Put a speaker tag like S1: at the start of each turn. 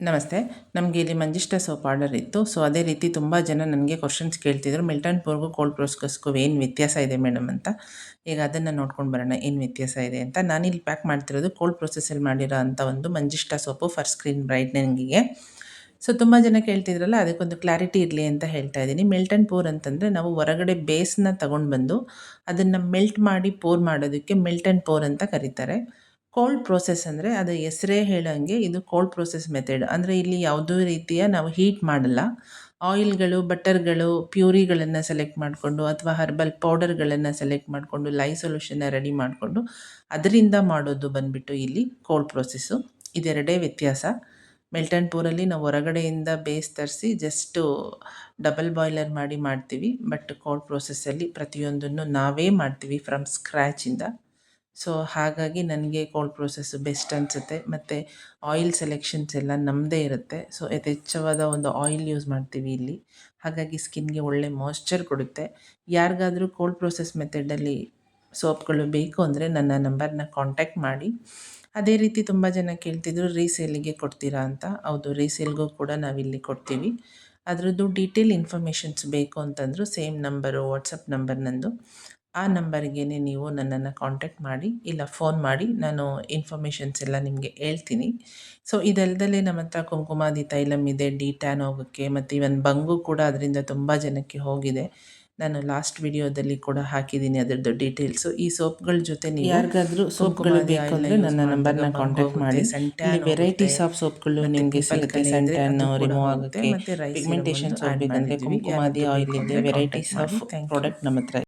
S1: ನಮಸ್ತೆ. ನಮಗೆ ಇಲ್ಲಿ ಮಂಜಿಷ್ಟ ಸೋಪ್ ಆರ್ಡರ್ ಇತ್ತು. ಸೊ ಅದೇ ರೀತಿ ತುಂಬ ಜನ ನನಗೆ ಕ್ವಶನ್ಸ್ ಕೇಳ್ತಿದ್ರು. ಮಿಲ್ಟನ್ ಪೂರ್ಗೂ ಕೋಲ್ಡ್ ಪ್ರೆಸ್ಗೂ ಏನು ವ್ಯತ್ಯಾಸ ಇದೆ ಮೇಡಮ್ ಅಂತ. ಈಗ ಅದನ್ನು ನೋಡ್ಕೊಂಡು ಬರೋಣ ಏನು ವ್ಯತ್ಯಾಸ ಇದೆ ಅಂತ. ನಾನಿಲ್ಲಿ ಪ್ಯಾಕ್ ಮಾಡ್ತಿರೋದು ಕೋಲ್ಡ್ ಪ್ರೊಸೆಸಲ್ಲಿ ಮಾಡಿರೋ ಅಂಥ ಒಂದು ಮಂಜಿಷ್ಟ ಸೋಪು ಫರ್ ಸ್ಕ್ರೀನ್ ಬ್ರೈಟ್ನಿಂಗಿಗೆ. ಸೊ ತುಂಬ ಜನ ಕೇಳ್ತಿದ್ರಲ್ಲ, ಅದಕ್ಕೊಂದು ಕ್ಲಾರಿಟಿ ಇರಲಿ ಅಂತ ಹೇಳ್ತಾ ಇದ್ದೀನಿ. ಮೆಲ್ಟ್ ಪೋರ್ ಅಂತಂದರೆ ನಾವು ಹೊರಗಡೆ ಬೇಸ್ನ ತಗೊಂಡು ಬಂದು ಅದನ್ನು ಮೆಲ್ಟ್ ಮಾಡಿ ಪೋರ್ ಮಾಡೋದಕ್ಕೆ ಮೆಲ್ಟ್ ಪೋರ್ ಅಂತ ಕರೀತಾರೆ. ಕೋಲ್ಡ್ ಪ್ರೋಸೆಸ್ ಅಂದರೆ ಅದು ಹೆಸರೇ ಹೇಳೋಂಗೆ ಇದು ಕೋಲ್ಡ್ ಪ್ರೋಸೆಸ್ ಮೆಥಡ್. ಅಂದರೆ ಇಲ್ಲಿ ಯಾವುದೂ ರೀತಿಯ ನಾವು ಹೀಟ್ ಮಾಡಲ್ಲ. ಆಯಿಲ್ಗಳು, ಬಟರ್ಗಳು, ಪ್ಯೂರಿಗಳನ್ನು ಸೆಲೆಕ್ಟ್ ಮಾಡಿಕೊಂಡು ಅಥವಾ ಹರ್ಬಲ್ ಪೌಡರ್ಗಳನ್ನು ಸೆಲೆಕ್ಟ್ ಮಾಡಿಕೊಂಡು ಲೈವ್ ಸೊಲ್ಯೂಷನ್ನ ರೆಡಿ ಮಾಡಿಕೊಂಡು ಅದರಿಂದ ಮಾಡೋದು ಬಂದುಬಿಟ್ಟು ಇಲ್ಲಿ ಕೋಲ್ಡ್ ಪ್ರೋಸೆಸ್ಸು. ಇದೆರಡೇ ವ್ಯತ್ಯಾಸ. ಮೆಲ್ಟ್ ಪೂರಲ್ಲಿ ನಾವು ಹೊರಗಡೆಯಿಂದ ಬೇಸ್ ತರಿಸಿ ಜಸ್ಟು ಡಬಲ್ ಬಾಯ್ಲರ್ ಮಾಡಿ ಮಾಡ್ತೀವಿ. ಬಟ್ ಕೋಲ್ಡ್ ಪ್ರೋಸೆಸ್ಸಲ್ಲಿ ಪ್ರತಿಯೊಂದನ್ನು ನಾವೇ ಮಾಡ್ತೀವಿ ಫ್ರಮ್ ಸ್ಕ್ರ್ಯಾಚಿಂದ. ಸೊ ಹಾಗಾಗಿ ನನಗೆ ಕೋಲ್ಡ್ ಪ್ರೋಸೆಸ್ಸು ಬೆಸ್ಟ್ ಅನಿಸುತ್ತೆ. ಮತ್ತು ಆಯಿಲ್ ಸೆಲೆಕ್ಷನ್ಸ್ ಎಲ್ಲ ನಮ್ಮದೇ ಇರುತ್ತೆ. ಸೊ ಯಥೇಚ್ಛವಾದ ಒಂದು ಆಯಿಲ್ ಯೂಸ್ ಮಾಡ್ತೀವಿ ಇಲ್ಲಿ. ಹಾಗಾಗಿ ಸ್ಕಿನ್ಗೆ ಒಳ್ಳೆ ಮಾಯ್ಶ್ಚರ್ ಕೊಡುತ್ತೆ. ಯಾರಿಗಾದರೂ ಕೋಲ್ಡ್ ಪ್ರೋಸೆಸ್ ಮೆಥಡಲ್ಲಿ ಸೋಪ್ಗಳು ಬೇಕು ಅಂದರೆ ನನ್ನ ನಂಬರ್ನ ಕಾಂಟ್ಯಾಕ್ಟ್ ಮಾಡಿ. ಅದೇ ರೀತಿ ತುಂಬ ಜನ ಕೇಳ್ತಿದ್ರು ರೀಸೇಲಿಗೆ ಕೊಡ್ತೀರಾ ಅಂತ. ಹೌದು, ರೀಸೇಲ್ಗೂ ಕೂಡ ನಾವಿಲ್ಲಿ ಕೊಡ್ತೀವಿ. ಅದರದ್ದು ಡೀಟೇಲ್ ಇನ್ಫಾರ್ಮೇಷನ್ಸ್ ಬೇಕು ಅಂತಂದರೂ ಸೇಮ್ ನಂಬರು, ವಾಟ್ಸಪ್ ನಂಬರ್ ನಂದು. ಆ ನಂಬರ್ಗೆ ನೀವು ನನ್ನನ್ನು ಕಾಂಟ್ಯಾಕ್ಟ್ ಮಾಡಿ, ಇಲ್ಲ ಫೋನ್ ಮಾಡಿ, ನಾನು ಇನ್ಫಾರ್ಮೇಷನ್ಸ್ ಎಲ್ಲ ನಿಮಗೆ ಹೇಳ್ತೀನಿ. ಸೊ ಇದಲ್ದಲೇ ನಮ್ಮ ಹತ್ರ ಕುಂಕುಮಾದಿ ತೈಲಮ್ ಇದೆ ಡಿ ಟ್ಯಾನ್ ಹೋಗೋಕ್ಕೆ, ಮತ್ತು ಇವನ್ ಬಂಗು ಕೂಡ ಅದರಿಂದ ತುಂಬ ಜನಕ್ಕೆ ಹೋಗಿದೆ. ನಾನು ಲಾಸ್ಟ್ ವಿಡಿಯೋದಲ್ಲಿ ಕೂಡ ಹಾಕಿದ್ದೀನಿ ಅದರದ್ದು ಡೀಟೇಲ್ಸು. ಈ ಸೋಪ್ಗಳ ಜೊತೆ ನೀವು ಯಾರಿಗಾದರೂ ಸೋಪ್ಗಳು ಬೇಕು ಅಂದರೆ ನನ್ನ ನಂಬರ್ನ ಕಾಂಟ್ಯಾಕ್ಟ್ ಮಾಡಿ. ಇಲ್ಲಿ ವೆರೈಟೀಸ್ ಆಫ್ ಸೋಪ್ಗಳು ನಿಮಗೆ ಸಿಗುತ್ತೆ. ಸನ್ ಟ್ಯಾನ್ ರಿಮೂವ್ ಆಗುತ್ತೆ, ಮತ್ತು ಪಿಗ್ಮೆಂಟೇಷನ್ಸ್ ಹೋಗಬೇಕಂದ್ರೆ ಕುಂಕುಮಾದಿ ಆಯಿಲ್ ಇದೆ. ವೆರೈಟೀಸ್ ಆಫ್ ಪ್ರಾಡಕ್ಟ್ ನಮ್ಮ ಹತ್ರ